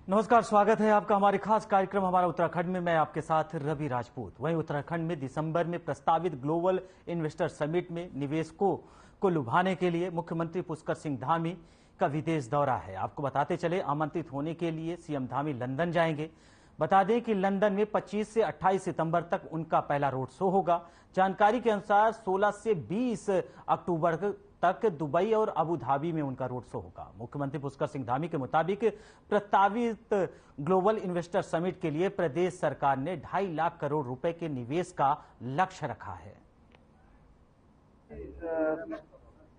नमस्कार, स्वागत है आपका हमारे खास कार्यक्रम हमारा उत्तराखंड में। मैं आपके साथ रवि राजपूत। वहीं उत्तराखंड में दिसंबर में प्रस्तावित ग्लोबल इन्वेस्टर समिट में निवेशकों को लुभाने के लिए मुख्यमंत्री पुष्कर सिंह धामी का विदेश दौरा है। आपको बताते चले, आमंत्रित होने के लिए सीएम धामी लंदन जाएंगे। बता दें कि लंदन में 25 से 28 सितंबर तक उनका पहला रोड शो होगा। जानकारी के अनुसार 16 से 20 अक्टूबर तक दुबई और अबू धाबी में उनका रोड शो होगा। मुख्यमंत्री पुष्कर सिंह धामी के मुताबिक प्रस्तावित ग्लोबल इन्वेस्टर समिट के लिए प्रदेश सरकार ने 2.5 लाख करोड़ रुपए के निवेश का लक्ष्य रखा है।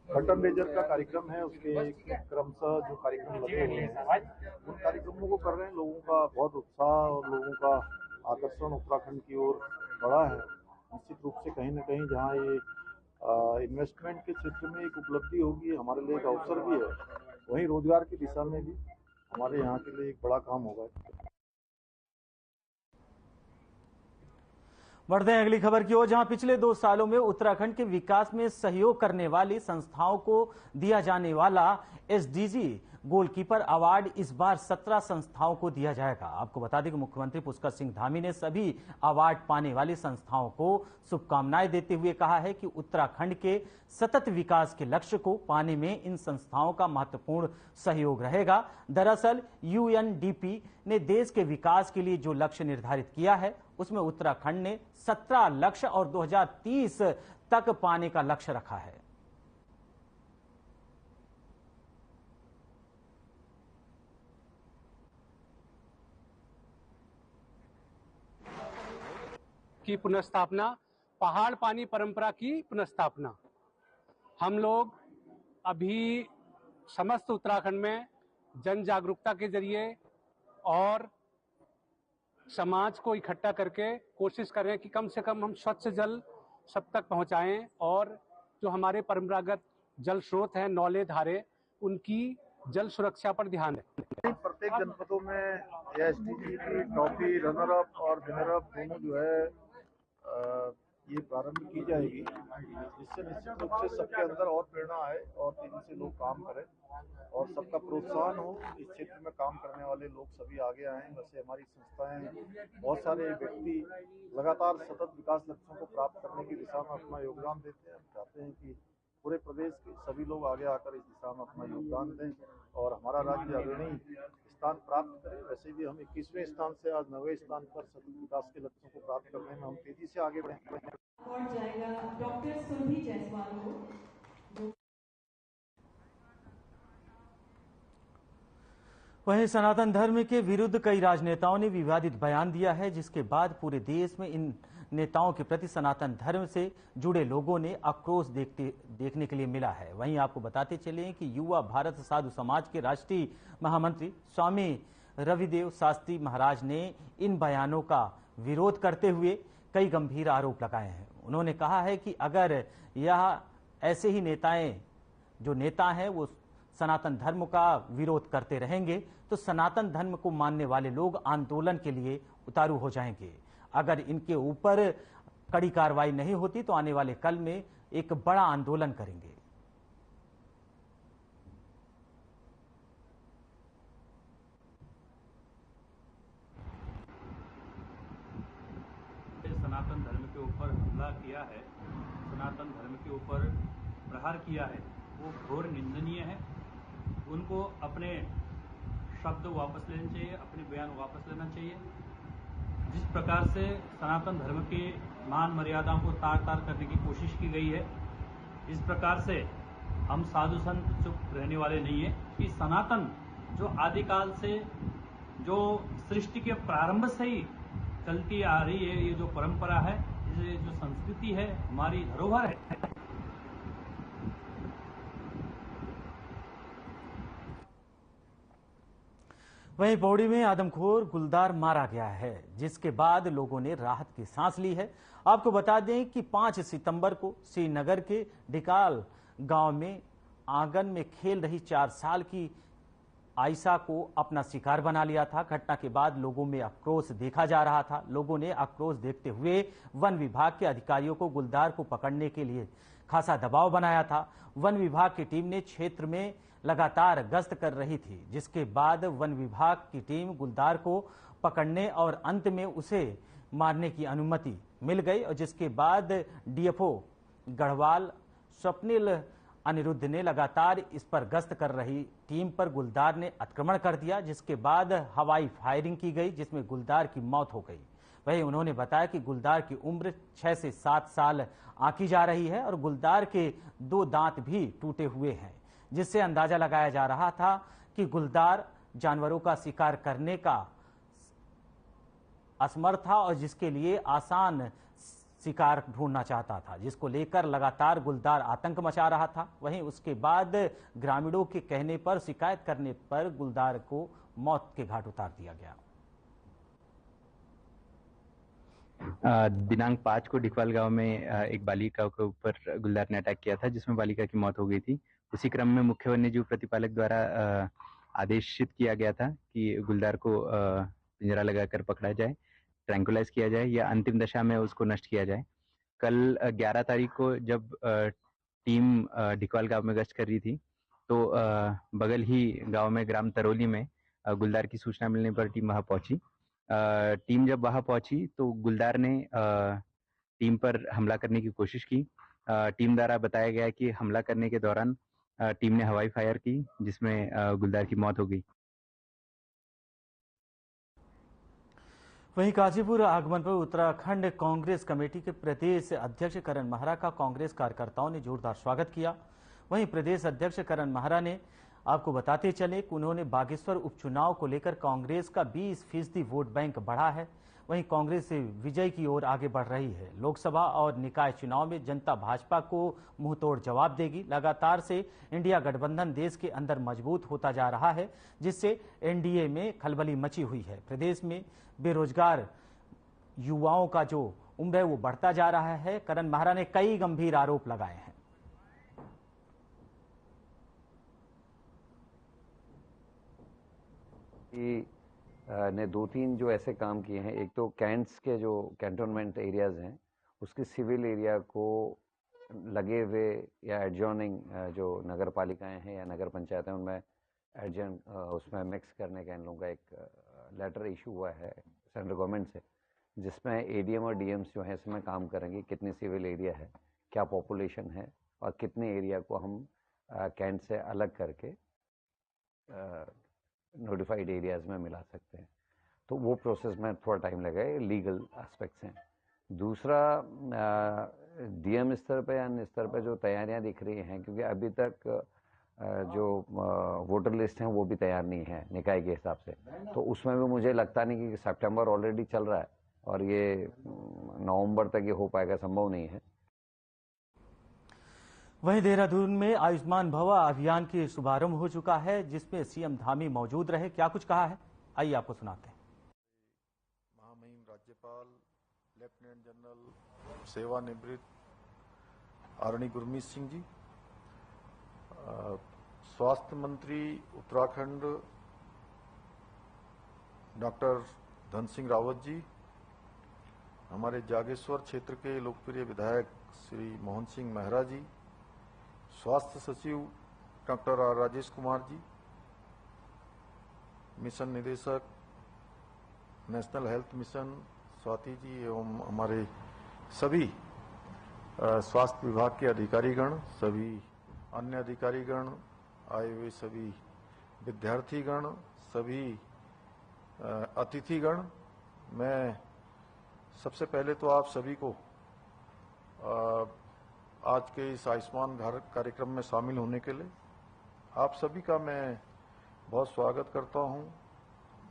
बटन रेजर का कार्यक्रम है, उसके क्रमशः जो कार्यक्रम लगे हुए हैं उन कार्यक्रमों को कर रहे हैं। लोगों का बहुत उत्साह और लोगों का आकर्षण उत्तराखंड की ओर बढ़ा है। निश्चित रूप से कहीं न कहीं जहां ये इन्वेस्टमेंट के क्षेत्र में एक उपलब्धि होगी, हमारे लिए एक अवसर भी है, वहीं रोजगार की दिशा में भी हमारे यहाँ के लिए एक बड़ा काम होगा। बढ़ते हैं अगली खबर की ओर, जहां पिछले 2 सालों में उत्तराखंड के विकास में सहयोग करने वाली संस्थाओं को दिया जाने वाला एसडीजी गोलकीपर अवार्ड इस बार 17 संस्थाओं को दिया जाएगा। आपको बता दें कि मुख्यमंत्री पुष्कर सिंह धामी ने सभी अवार्ड पाने वाली संस्थाओं को शुभकामनाएं देते हुए कहा है कि उत्तराखंड के सतत विकास के लक्ष्य को पाने में इन संस्थाओं का महत्वपूर्ण सहयोग रहेगा। दरअसल यूएनडीपी ने देश के विकास के लिए जो लक्ष्य निर्धारित किया है उसमें उत्तराखंड ने 17 लक्ष्य और 2030 तक पाने का लक्ष्य रखा है। की पुनर्स्थापना, पहाड़ पानी परंपरा की पुनर्स्थापना। हम लोग अभी समस्त उत्तराखंड में जन जागरूकता के जरिए और समाज को इकट्ठा करके कोशिश कर रहे हैं कि कम से कम हम स्वच्छ जल सब तक पहुंचाएं और जो हमारे परंपरागत जल स्रोत हैं, नौले, धारे, उनकी जल सुरक्षा पर ध्यान दें। प्रत्येक जनपदों में एसडीजी की ट्रॉफी रनर अप और विनर अप दोनों जो है ये प्रारंभ की जाएगी, जिससे निश्चित रूप से सबके अंदर और प्रेरणा आए और तेजी से लोग काम करें और सबका प्रोत्साहन हो। इस क्षेत्र में काम करने वाले लोग सभी आगे आए। वैसे हमारी संस्थाएं, बहुत सारे व्यक्ति लगातार सतत विकास लक्ष्यों को प्राप्त करने की दिशा में अपना योगदान देते हैं। हम चाहते हैं कि पूरे प्रदेश के सभी लोग आगे आकर इस दिशा में अपना योगदान दें और हमारा राज्य अग्रणी स्थान प्राप्त करे। वैसे भी हम 21वें स्थान से आज 9वें स्थान पर सतत विकास के लक्ष्यों को प्राप्त करने में हम तेजी से आगे बढ़ेंगे। डॉक्टर सुरभि जायसवाल को। वहीं सनातन धर्म के विरुद्ध कई राजनेताओं ने विवादित बयान दिया है, जिसके बाद पूरे देश में इन नेताओं के प्रति सनातन धर्म से जुड़े लोगों ने आक्रोश देखने के लिए मिला है। वहीं आपको बताते चले कि युवा भारत साधु समाज के राष्ट्रीय महामंत्री स्वामी रविदेव शास्त्री महाराज ने इन बयानों का विरोध करते हुए कई गंभीर आरोप लगाए हैं। उन्होंने कहा है कि अगर यह ऐसे ही नेता हैं वो सनातन धर्म का विरोध करते रहेंगे तो सनातन धर्म को मानने वाले लोग आंदोलन के लिए उतारू हो जाएंगे। अगर इनके ऊपर कड़ी कार्रवाई नहीं होती तो आने वाले कल में एक बड़ा आंदोलन करेंगे। सनातन धर्म के ऊपर हमला किया है, सनातन धर्म के ऊपर प्रहार किया है, वो घोर निंदनीय है। उनको अपने शब्द वापस लेने चाहिए, अपने बयान वापस लेना चाहिए। जिस प्रकार से सनातन धर्म के मान मर्यादाओं को तार तार करने की कोशिश की गई है, इस प्रकार से हम साधु संत चुप रहने वाले नहीं है कि सनातन जो आदिकाल से, जो सृष्टि के प्रारंभ से ही चलती आ रही है, ये जो परंपरा है, ये जो संस्कृति है, हमारी धरोहर है। वहीं पौड़ी में आदमखोर गुलदार मारा गया है, जिसके बाद लोगों ने राहत की सांस ली है। आपको बता दें कि 5 सितंबर को श्रीनगर के डिकाल गांव में आंगन में खेल रही 4 साल की आयशा को अपना शिकार बना लिया था। घटना के बाद लोगों में आक्रोश देखा जा रहा था। लोगों ने आक्रोश देखते हुए वन विभाग के अधिकारियों को गुलदार को पकड़ने के लिए खासा दबाव बनाया था। वन विभाग की टीम ने क्षेत्र में लगातार गश्त कर रही थी, जिसके बाद वन विभाग की टीम गुलदार को पकड़ने और अंत में उसे मारने की अनुमति मिल गई, और जिसके बाद डीएफओ गढ़वाल स्वप्निल अनिरुद्ध ने लगातार इस पर गश्त कर रही टीम पर गुलदार ने आक्रमण कर दिया, जिसके बाद हवाई फायरिंग की गई, जिसमें गुलदार की मौत हो गई। वहीं उन्होंने बताया कि गुलदार की उम्र 6 से 7 साल आंकी जा रही है और गुलदार के 2 दांत भी टूटे हुए हैं, जिससे अंदाजा लगाया जा रहा था कि गुलदार जानवरों का शिकार करने का असमर्थ था और जिसके लिए आसान शिकार ढूंढना चाहता था, जिसको लेकर लगातार गुलदार आतंक मचा रहा था। वहीं उसके बाद ग्रामीणों के कहने पर, शिकायत करने पर गुलदार को मौत के घाट उतार दिया गया। दिनांक 5 को डिकवाल गांव में एक बालिका के ऊपर गुलदार ने अटैक किया था, जिसमें बालिका की मौत हो गई थी। उसी क्रम में मुख्य वन्यजीव प्रतिपालक द्वारा आदेशित किया गया था कि गुलदार को पिंजरा लगाकर पकड़ा जाए, ट्रैंकुलाइज किया जाए या अंतिम दशा में उसको नष्ट किया जाए। कल 11 तारीख को जब टीम डिकवाल गांव में गश्त कर रही थी, तो बगल ही गांव में ग्राम तरोली में गुलदार की सूचना मिलने पर टीम वहां पहुंची। टीम जब वहां पहुंची तो गुलदार ने टीम पर हमला करने की कोशिश की। टीम द्वारा बताया गया कि हमला करने के दौरान टीम ने हवाई फायर की, जिसमें गुलदार की मौत हो गई। वहीं गाजीपुर आगमन पर उत्तराखंड कांग्रेस कमेटी के प्रदेश अध्यक्ष करण महरा का कांग्रेस कार्यकर्ताओं ने जोरदार स्वागत किया। वहीं प्रदेश अध्यक्ष करण महरा ने आपको बताते चले कि उन्होंने बागेश्वर उपचुनाव को लेकर कांग्रेस का 20% वोट बैंक बढ़ा है। वहीं कांग्रेस से विजय की ओर आगे बढ़ रही है। लोकसभा और निकाय चुनाव में जनता भाजपा को मुंहतोड़ जवाब देगी। लगातार से इंडिया गठबंधन देश के अंदर मजबूत होता जा रहा है, जिससे एनडीए में खलबली मची हुई है। प्रदेश में बेरोजगार युवाओं का जो उम्र है वो बढ़ता जा रहा है। करण महरा ने कई गंभीर आरोप लगाए हैं। ने 2-3 जो ऐसे काम किए हैं, एक तो कैंट्स के जो कैंटोनमेंट एरियाज हैं उसके सिविल एरिया को लगे हुए या एडजॉर्निंग जो नगर पालिकाएँ हैं या नगर पंचायतें उनमें एडजॉर्न उसमें मिक्स करने का इन लोगों का एक लेटर इशू हुआ है सेंट्रल गवर्नमेंट से, जिसमें एडीएम और डीएम्स जो हैं इसमें काम करेंगे। कितनी सिविल एरिया है, क्या पॉपुलेशन है और कितने एरिया को हम कैंट से अलग करके नोटिफाइड एरियाज में मिला सकते हैं। तो वो प्रोसेस में थोड़ा टाइम लगेगा, लीगल एस्पेक्ट्स हैं। दूसरा, डीएम स्तर पे या अन्य स्तर पे जो तैयारियां दिख रही हैं, क्योंकि अभी तक जो वोटर लिस्ट हैं वो भी तैयार नहीं है निकाय के हिसाब से, तो उसमें भी मुझे लगता नहीं कि सितंबर ऑलरेडी चल रहा है और ये नवंबर तक ये हो पाएगा, संभव नहीं है। वहीं देहरादून में आयुष्मान भव अभियान की शुभारंभ हो चुका है, जिसमें सीएम धामी मौजूद रहे। क्या कुछ कहा है, आइए आपको सुनाते हैं। महामहिम राज्यपाल लेफ्टिनेंट जनरल सेवानिवृत्त आरणी गुरमीत सिंह जी, स्वास्थ्य मंत्री उत्तराखंड डॉक्टर धन सिंह रावत जी, हमारे जागेश्वर क्षेत्र के लोकप्रिय विधायक श्री मोहन सिंह मेहरा जी, स्वास्थ्य सचिव doctor R Rajesh Kumar ji, mission निदेशक national health mission Swati ji एवं हमारे सभी स्वास्थ्य विभाग के अधिकारीगण, सभी अन्य अधिकारीगण, आए हुए सभी विद्यार्थीगण, सभी अतिथिगण, मैं सबसे पहले तो आप सभी को आज के इस आयुष्मान भारत कार्यक्रम में शामिल होने के लिए आप सभी का मैं बहुत स्वागत करता हूं।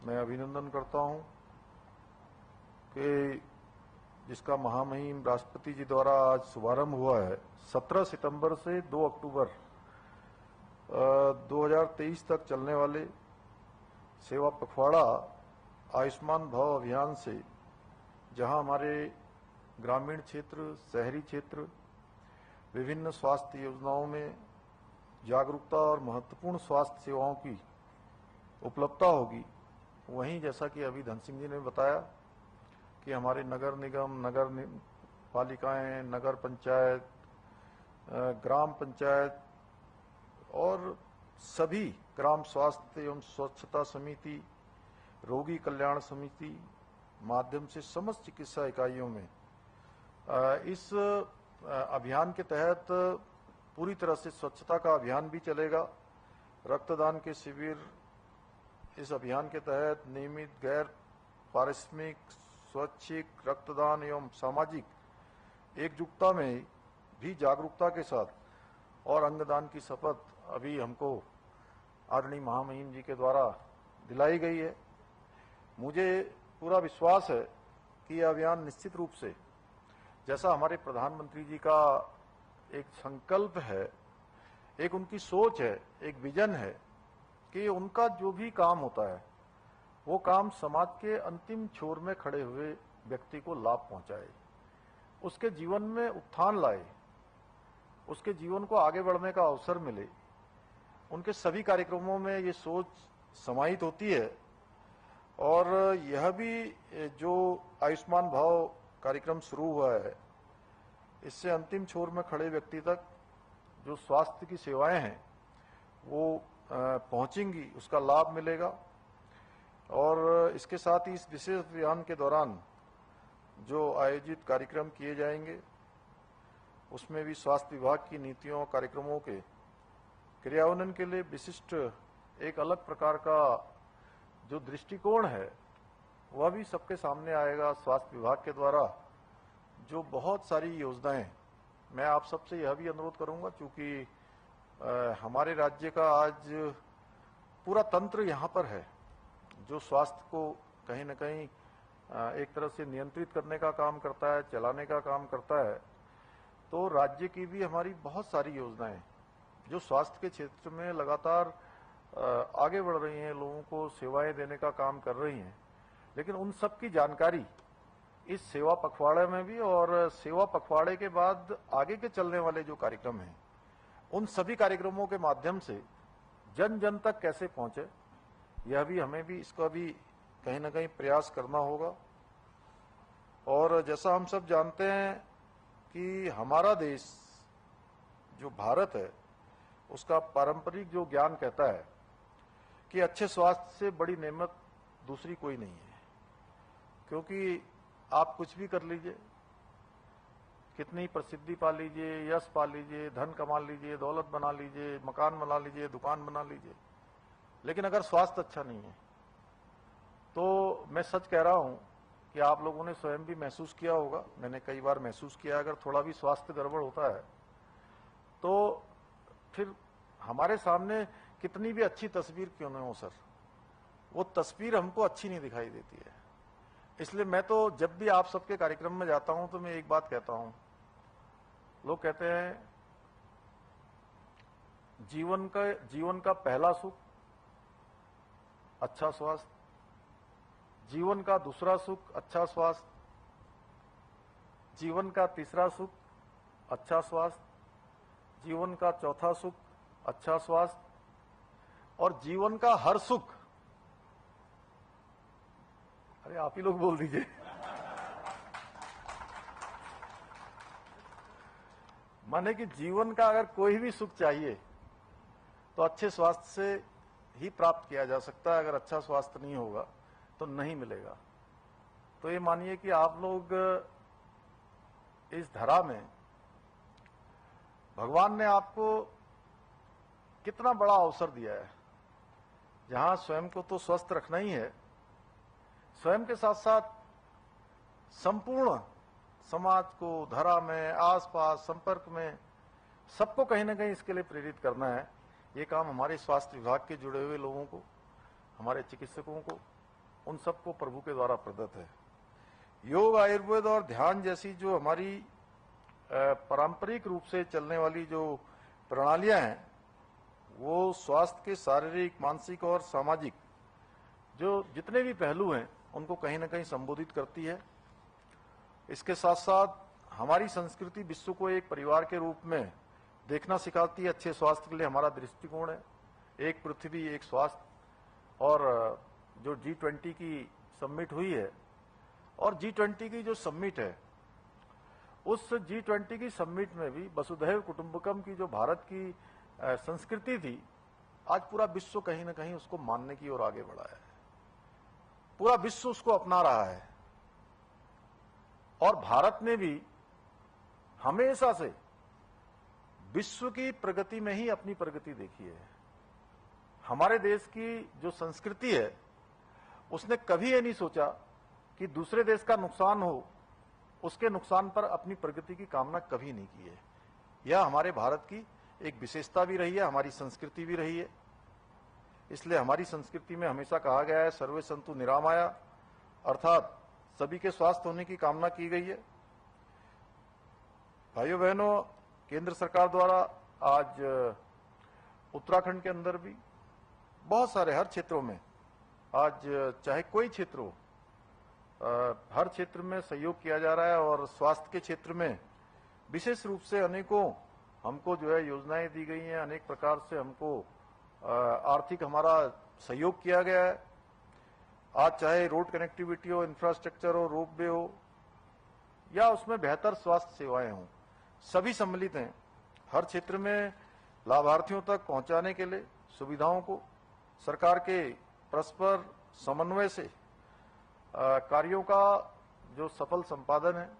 मैं अभिनंदन करता हूं कि जिसका महामहिम राष्ट्रपति जी द्वारा आज शुभारंभ हुआ है, 17 सितंबर से 2 अक्टूबर 2023 तक चलने वाले सेवा पखवाड़ा आयुष्मान भव अभियान से, जहां हमारे ग्रामीण क्षेत्र, शहरी क्षेत्र विभिन्न स्वास्थ्य योजनाओं में जागरूकता और महत्वपूर्ण स्वास्थ्य सेवाओं की उपलब्धता होगी, वहीं जैसा कि अभी धन सिंह जी ने बताया कि हमारे नगर निगम, नगर पालिकाएं, नगर पंचायत, ग्राम पंचायत और सभी ग्राम स्वास्थ्य एवं स्वच्छता समिति, रोगी कल्याण समिति माध्यम से समस्त चिकित्सा इकाइयों में इस अभियान के तहत पूरी तरह से स्वच्छता का अभियान भी चलेगा। रक्तदान के शिविर इस अभियान के तहत नियमित गैर पारिश्रमिक स्वैच्छिक रक्तदान एवं सामाजिक एकजुटता में भी जागरूकता के साथ और अंगदान की शपथ अभी हमको आदरणीय महामहिम जी के द्वारा दिलाई गई है। मुझे पूरा विश्वास है कि यह अभियान निश्चित रूप से, जैसा हमारे प्रधानमंत्री जी का एक संकल्प है, एक उनकी सोच है, एक विजन है कि उनका जो भी काम होता है वो काम समाज के अंतिम छोर में खड़े हुए व्यक्ति को लाभ पहुंचाए, उसके जीवन में उत्थान लाए, उसके जीवन को आगे बढ़ने का अवसर मिले। उनके सभी कार्यक्रमों में ये सोच समाहित होती है। और यह भी जो आयुष्मान भाव कार्यक्रम शुरू हुआ है, इससे अंतिम छोर में खड़े व्यक्ति तक जो स्वास्थ्य की सेवाएं हैं वो पहुंचेंगी, उसका लाभ मिलेगा। और इसके साथ ही इस विशेष अभियान के दौरान जो आयोजित कार्यक्रम किए जाएंगे उसमें भी स्वास्थ्य विभाग की नीतियों और कार्यक्रमों के क्रियान्वयन के लिए विशिष्ट एक अलग प्रकार का जो दृष्टिकोण है वह भी सबके सामने आएगा। स्वास्थ्य विभाग के द्वारा जो बहुत सारी योजनाएं, मैं आप सबसे यह भी अनुरोध करूंगा, चूंकि हमारे राज्य का आज पूरा तंत्र यहाँ पर है जो स्वास्थ्य को कहीं न कहीं एक तरह से नियंत्रित करने का काम करता है, चलाने का काम करता है। तो राज्य की भी हमारी बहुत सारी योजनाएं जो स्वास्थ्य के क्षेत्र में लगातार आगे बढ़ रही हैं, लोगों को सेवाएं देने का काम कर रही हैं, लेकिन उन सब की जानकारी इस सेवा पखवाड़े में भी और सेवा पखवाड़े के बाद आगे के चलने वाले जो कार्यक्रम हैं उन सभी कार्यक्रमों के माध्यम से जन जन तक कैसे पहुंचे, यह भी हमें भी इसका भी कहीं ना कहीं प्रयास करना होगा। और जैसा हम सब जानते हैं कि हमारा देश जो भारत है उसका पारंपरिक जो ज्ञान कहता है कि अच्छे स्वास्थ्य से बड़ी नेमत दूसरी कोई नहीं है। क्योंकि आप कुछ भी कर लीजिए, कितनी प्रसिद्धि पा लीजिए, यश पा लीजिए, धन कमा लीजिए, दौलत बना लीजिए, मकान बना लीजिए, दुकान बना लीजिए, लेकिन अगर स्वास्थ्य अच्छा नहीं है तो मैं सच कह रहा हूं कि आप लोगों ने स्वयं भी महसूस किया होगा, मैंने कई बार महसूस किया, अगर थोड़ा भी स्वास्थ्य गड़बड़ होता है तो फिर हमारे सामने कितनी भी अच्छी तस्वीर क्यों न हो सर, वो तस्वीर हमको अच्छी नहीं दिखाई देती है। इसलिए मैं तो जब भी आप सबके कार्यक्रम में जाता हूं तो मैं एक बात कहता हूं, लोग कहते हैं जीवन का पहला सुख अच्छा स्वास्थ्य, जीवन का दूसरा सुख अच्छा स्वास्थ्य, जीवन का तीसरा सुख अच्छा स्वास्थ्य, जीवन का चौथा सुख अच्छा स्वास्थ्य और जीवन का हर सुख, अरे आप ही लोग बोल दीजिए, माने कि जीवन का अगर कोई भी सुख चाहिए तो अच्छे स्वास्थ्य से ही प्राप्त किया जा सकता है। अगर अच्छा स्वास्थ्य नहीं होगा तो नहीं मिलेगा। तो ये मानिए कि आप लोग इस धरा में भगवान ने आपको कितना बड़ा अवसर दिया है, जहां स्वयं को तो स्वस्थ रखना ही है, स्वयं के साथ साथ संपूर्ण समाज को धरा में, आसपास, संपर्क में सबको कहीं ना कहीं इसके लिए प्रेरित करना है। ये काम हमारे स्वास्थ्य विभाग के जुड़े हुए लोगों को, हमारे चिकित्सकों को, उन सबको प्रभु के द्वारा प्रदत्त है। योग, आयुर्वेद और ध्यान जैसी जो हमारी पारंपरिक रूप से चलने वाली जो प्रणालियां हैं वो स्वास्थ्य के शारीरिक, मानसिक और सामाजिक जो जितने भी पहलू हैं उनको कहीं ना कहीं संबोधित करती है। इसके साथ साथ हमारी संस्कृति विश्व को एक परिवार के रूप में देखना सिखाती है। अच्छे स्वास्थ्य के लिए हमारा दृष्टिकोण है एक पृथ्वी एक स्वास्थ्य। और जो G20 की समिट हुई है और G20 की जो समिट है उस G20 की समिट में भी वसुधैव कुटुंबकम की जो भारत की संस्कृति थी, आज पूरा विश्व कहीं ना कहीं उसको मानने की ओर आगे बढ़ा है। पूरा विश्व उसको अपना रहा है और भारत ने भी हमेशा से विश्व की प्रगति में ही अपनी प्रगति देखी है। हमारे देश की जो संस्कृति है उसने कभी ये नहीं सोचा कि दूसरे देश का नुकसान हो, उसके नुकसान पर अपनी प्रगति की कामना कभी नहीं की है। यह हमारे भारत की एक विशेषता भी रही है, हमारी संस्कृति भी रही है। इसलिए हमारी संस्कृति में हमेशा कहा गया है सर्वे संतु निरामया, अर्थात सभी के स्वास्थ्य होने की कामना की गई है। भाइयों बहनों, केंद्र सरकार द्वारा आज उत्तराखंड के अंदर भी बहुत सारे हर क्षेत्रों में, आज चाहे कोई क्षेत्र हो, हर क्षेत्र में सहयोग किया जा रहा है और स्वास्थ्य के क्षेत्र में विशेष रूप से अनेकों हमको जो है योजनाएं दी गई हैं, अनेक प्रकार से हमको आर्थिक हमारा सहयोग किया गया है। आज चाहे रोड कनेक्टिविटी हो, इंफ्रास्ट्रक्चर हो, रोपवे हो या उसमें बेहतर स्वास्थ्य सेवाएं हों, सभी सम्मिलित हैं। हर क्षेत्र में लाभार्थियों तक पहुंचाने के लिए सुविधाओं को सरकार के परस्पर समन्वय से कार्यों का जो सफल संपादन है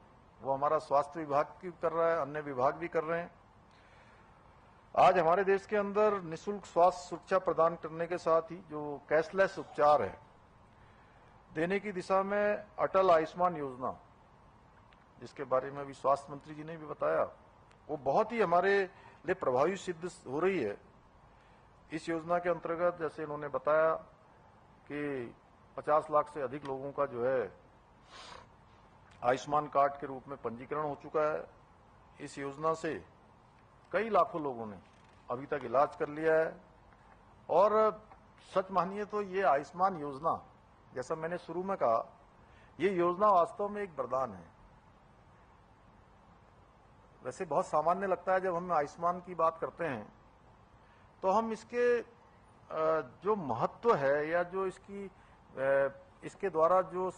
वो हमारा स्वास्थ्य विभाग भी कर रहा है, अन्य विभाग भी कर रहे हैं। आज हमारे देश के अंदर निःशुल्क स्वास्थ्य सुरक्षा प्रदान करने के साथ ही जो कैशलेस उपचार है देने की दिशा में अटल आयुष्मान योजना, जिसके बारे में अभी स्वास्थ्य मंत्री जी ने भी बताया, वो बहुत ही हमारे लिए प्रभावी सिद्ध हो रही है। इस योजना के अंतर्गत जैसे इन्होंने बताया कि 50 लाख से अधिक लोगों का जो है आयुष्मान कार्ड के रूप में पंजीकरण हो चुका है। इस योजना से कई लाखों लोगों ने अभी तक इलाज कर लिया है और सच मानिए तो ये आयुष्मान योजना, जैसा मैंने शुरू में कहा, ये योजना वास्तव में एक वरदान है। वैसे बहुत सामान्य लगता है जब हम आयुष्मान की बात करते हैं तो हम इसके जो महत्व है या जो इसके द्वारा जो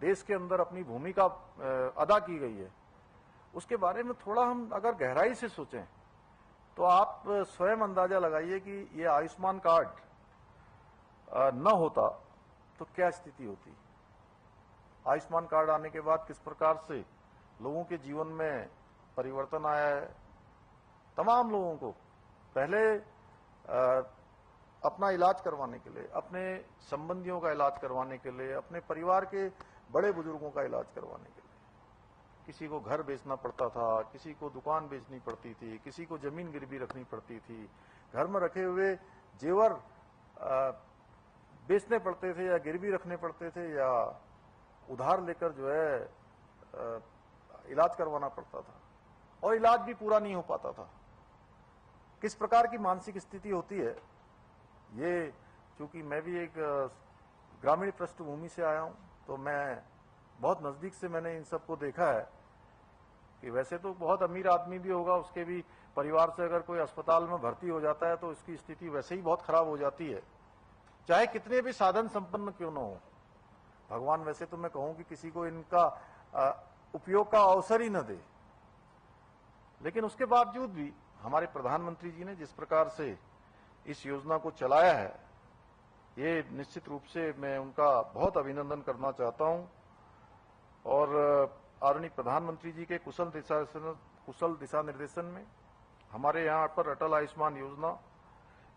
देश के अंदर अपनी भूमिका अदा की गई है उसके बारे में थोड़ा हम अगर गहराई से सोचें तो आप स्वयं अंदाजा लगाइए कि ये आयुष्मान कार्ड न होता तो क्या स्थिति होती। आयुष्मान कार्ड आने के बाद किस प्रकार से लोगों के जीवन में परिवर्तन आया है। तमाम लोगों को पहले अपना इलाज करवाने के लिए, अपने संबंधियों का इलाज करवाने के लिए, अपने परिवार के बड़े बुजुर्गों का इलाज करवाने के लिए किसी को घर बेचना पड़ता था, किसी को दुकान बेचनी पड़ती थी, किसी को जमीन गिरवी रखनी पड़ती थी, घर में रखे हुए जेवर बेचने पड़ते थे या गिरवी रखने पड़ते थे या उधार लेकर जो है इलाज करवाना पड़ता था और इलाज भी पूरा नहीं हो पाता था। किस प्रकार की मानसिक स्थिति होती है ये, क्योंकि मैं भी एक ग्रामीण पृष्ठभूमि से आया हूं तो मैं बहुत नजदीक से मैंने इन सबको देखा है कि वैसे तो बहुत अमीर आदमी भी होगा, उसके भी परिवार से अगर कोई अस्पताल में भर्ती हो जाता है तो उसकी स्थिति वैसे ही बहुत खराब हो जाती है, चाहे कितने भी साधन संपन्न क्यों न हो। भगवान वैसे तो मैं कहूं कि किसी को इनका उपयोग का अवसर ही न दे, लेकिन उसके बावजूद भी हमारे प्रधानमंत्री जी ने जिस प्रकार से इस योजना को चलाया है, ये निश्चित रूप से मैं उनका बहुत अभिनंदन करना चाहता हूं। और आदरणीय प्रधानमंत्री जी के कुशल दिशा निर्देशन में हमारे यहाँ पर अटल आयुष्मान योजना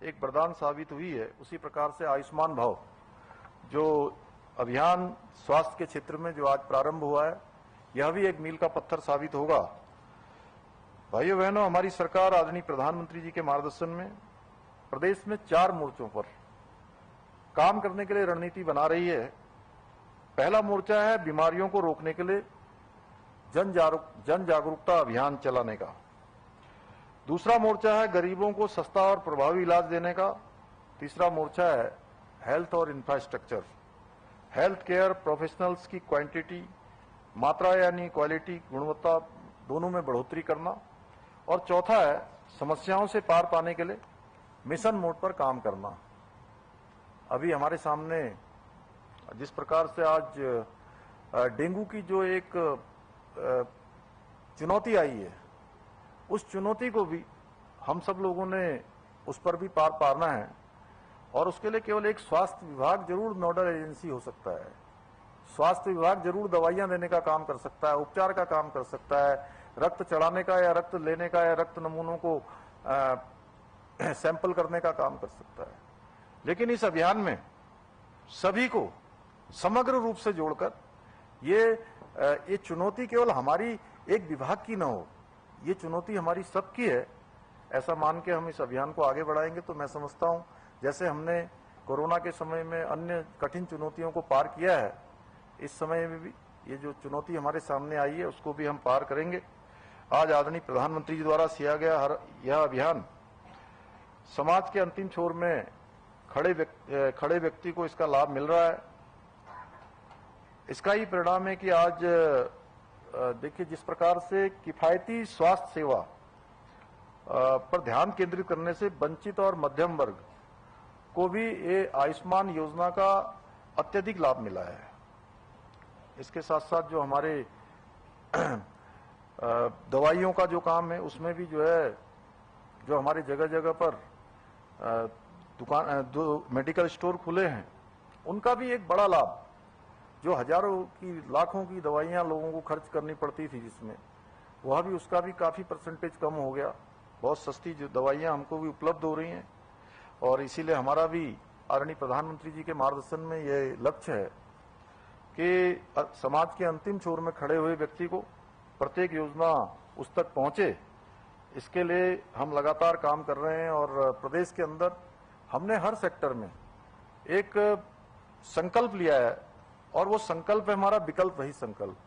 एक वरदान साबित हुई है। उसी प्रकार से आयुष्मान भव जो अभियान स्वास्थ्य के क्षेत्र में जो आज प्रारंभ हुआ है, यह भी एक मील का पत्थर साबित होगा। भाइयों बहनों, हमारी सरकार आदरणीय प्रधानमंत्री जी के मार्गदर्शन में प्रदेश में 4 मोर्चों पर काम करने के लिए रणनीति बना रही है। पहला मोर्चा है बीमारियों को रोकने के लिए जन जागरूकता अभियान चलाने का। दूसरा मोर्चा है गरीबों को सस्ता और प्रभावी इलाज देने का। तीसरा मोर्चा है हेल्थ और इंफ्रास्ट्रक्चर, हेल्थ केयर प्रोफेशनल्स की क्वांटिटी, मात्रा यानी क्वालिटी, गुणवत्ता दोनों में बढ़ोतरी करना। और चौथा है समस्याओं से पार पाने के लिए मिशन मोड पर काम करना। अभी हमारे सामने जिस प्रकार से आज डेंगू की जो एक चुनौती आई है, उस चुनौती को भी हम सब लोगों ने उस पर भी पार पाना है। और उसके लिए केवल एक स्वास्थ्य विभाग जरूर नोडल एजेंसी हो सकता है। स्वास्थ्य विभाग जरूर दवाइयां देने का काम कर सकता है, उपचार का काम कर सकता है, रक्त चढ़ाने का या रक्त लेने का या रक्त नमूनों को सैंपल करने का काम कर सकता है। लेकिन इस अभियान में सभी को समग्र रूप से जोड़कर ये चुनौती केवल हमारी एक विभाग की न हो, ये चुनौती हमारी सबकी है। ऐसा मान के हम इस अभियान को आगे बढ़ाएंगे तो मैं समझता हूं जैसे हमने कोरोना के समय में अन्य कठिन चुनौतियों को पार किया है, इस समय में भी ये जो चुनौती हमारे सामने आई है उसको भी हम पार करेंगे। आज आदरणीय प्रधानमंत्री जी द्वारा किया गया यह अभियान समाज के अंतिम छोर में खड़े व्यक्ति को इसका लाभ मिल रहा है। इसका ही परिणाम है कि आज देखिए जिस प्रकार से किफायती स्वास्थ्य सेवा पर ध्यान केंद्रित करने से वंचित और मध्यम वर्ग को भी ये आयुष्मान योजना का अत्यधिक लाभ मिला है। इसके साथ साथ जो हमारे दवाइयों का जो काम है उसमें भी जो हमारे जगह जगह पर जो मेडिकल स्टोर खुले हैं उनका भी एक बड़ा लाभ, जो हजारों की लाखों की दवाइयां लोगों को खर्च करनी पड़ती थी जिसमें, वह भी उसका भी काफी परसेंटेज कम हो गया। बहुत सस्ती जो दवाइयां हमको भी उपलब्ध हो रही हैं और इसीलिए हमारा भी आदरणीय प्रधानमंत्री जी के मार्गदर्शन में ये लक्ष्य है कि समाज के अंतिम छोर में खड़े हुए व्यक्ति को प्रत्येक योजना उस तक पहुंचे। इसके लिए हम लगातार काम कर रहे हैं और प्रदेश के अंदर हमने हर सेक्टर में एक संकल्प लिया है और वो संकल्प है हमारा विकल्प रहित संकल्प।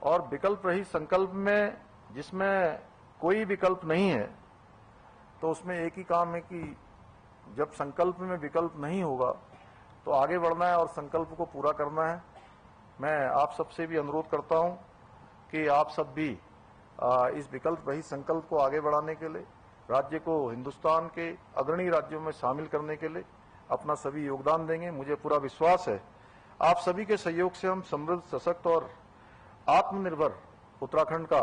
और विकल्प रहित संकल्प में जिसमें कोई विकल्प नहीं है तो उसमें एक ही काम है कि जब संकल्प में विकल्प नहीं होगा तो आगे बढ़ना है और संकल्प को पूरा करना है। मैं आप सबसे भी अनुरोध करता हूं कि आप सब भी इस विकल्प रहित संकल्प को आगे बढ़ाने के लिए, राज्य को हिंदुस्तान के अग्रणी राज्यों में शामिल करने के लिए अपना सभी योगदान देंगे। मुझे पूरा विश्वास है आप सभी के सहयोग से हम समृद्ध, सशक्त और आत्मनिर्भर उत्तराखंड का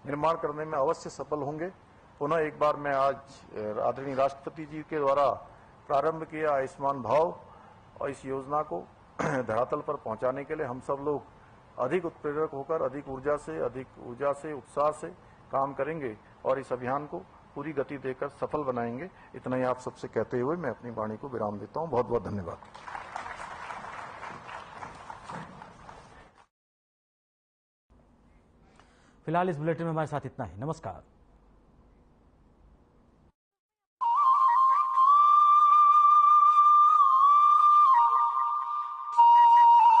निर्माण करने में अवश्य सफल होंगे। पुनः एक बार मैं आज आदरणीय राष्ट्रपति जी के द्वारा प्रारंभ किया आयुष्मान भाव और इस योजना को धरातल पर पहुंचाने के लिए हम सब लोग अधिक उत्प्रेरक होकर अधिक ऊर्जा से उत्साह से काम करेंगे और इस अभियान को पूरी गति देकर सफल बनाएंगे। इतना ही आप सबसे कहते हुए मैं अपनी वाणी को विराम देता हूं। बहुत बहुत धन्यवाद। फिलहाल इस बुलेटिन में हमारे साथ इतना ही। नमस्कार।